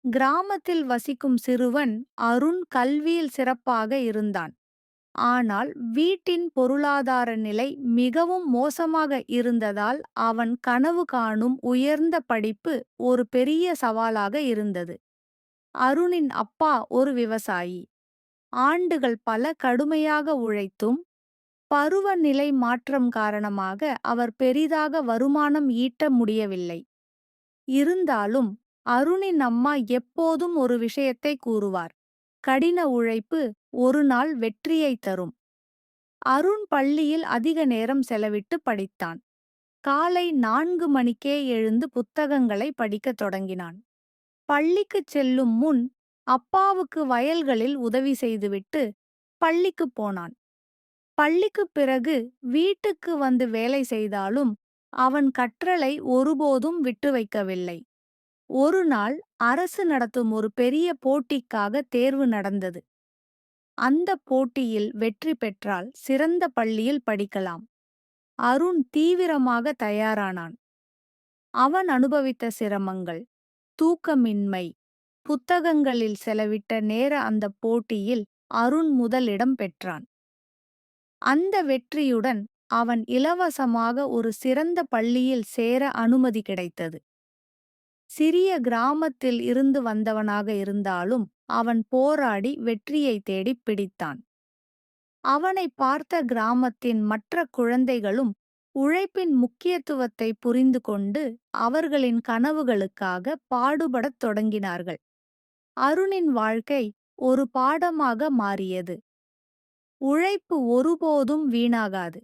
கிராமத்தில் வசிக்கும் சிறுவன் அருண் கல்வியில் சிறப்பாக இருந்தான். ஆனால் வீட்டின் பொருளாதார நிலை மிகவும் மோசமாக இருந்ததால் அவன் கனவு காணும் உயர்ந்த படிப்பு ஒரு பெரிய சவாலாக இருந்தது. அருணின் அப்பா ஒரு விவசாயி. ஆண்டுகள் பல கடுமையாக உழைத்தும் பருவநிலை மாற்றம் காரணமாக அவர் பெரிதாக வருமானம் ஈட்ட முடியவில்லை. இருந்தாலும் அருணின் அம்மா எப்போதும் ஒரு விஷயத்தை கூறுவார்: கடின உழைப்பு ஒரு நாள் வெற்றியை தரும். அருண் பள்ளியில் அதிக நேரம் செலவிட்டு படித்தான். காலை 4 மணிக்கே எழுந்து புத்தகங்களை படிக்கத் தொடங்கினான். பள்ளிக்குச் செல்லும் முன் அப்பாவுக்கு வயல்களில் உதவி செய்துவிட்டு பள்ளிக்குப் போனான். பள்ளிக்குப் பிறகு வீட்டுக்கு வந்து வேலை செய்தாலும் அவன் கற்றலை ஒருபோதும் விட்டு வைக்கவில்லை. ஒரு நாள் அரசு நடத்தும் ஒரு பெரிய போட்டிக்காக தேர்வு நடந்தது. அந்த போட்டியில் வெற்றி பெற்றால் சிறந்த பள்ளியில் படிக்கலாம். அருண் தீவிரமாக தயாரானான். அவன் அனுபவித்த சிரமங்கள், தூக்கமின்மை, புத்தகங்களில் செலவிட்ட நேர அந்த போட்டியில் அருண் முதலிடம் பெற்றான். அந்த வெற்றியுடன் அவன் இலவசமாக ஒரு சிறந்த பள்ளியில் சேர அனுமதி கிடைத்தது. சிறிய கிராமத்தில் இருந்து வந்தவனாக இருந்தாலும் அவன் போராடி வெற்றியை தேடிப் பிடித்தான். அவனை பார்த்த கிராமத்தின் மற்ற குழந்தைகளும் உழைப்பின் முக்கியத்துவத்தை புரிந்து கொண்டு அவர்களின் கனவுகளுக்காக பாடுபடத் தொடங்கினார்கள். அருணின் வாழ்க்கை ஒரு பாடமாக மாறியது. உழைப்பு ஒருபோதும் வீணாகாது.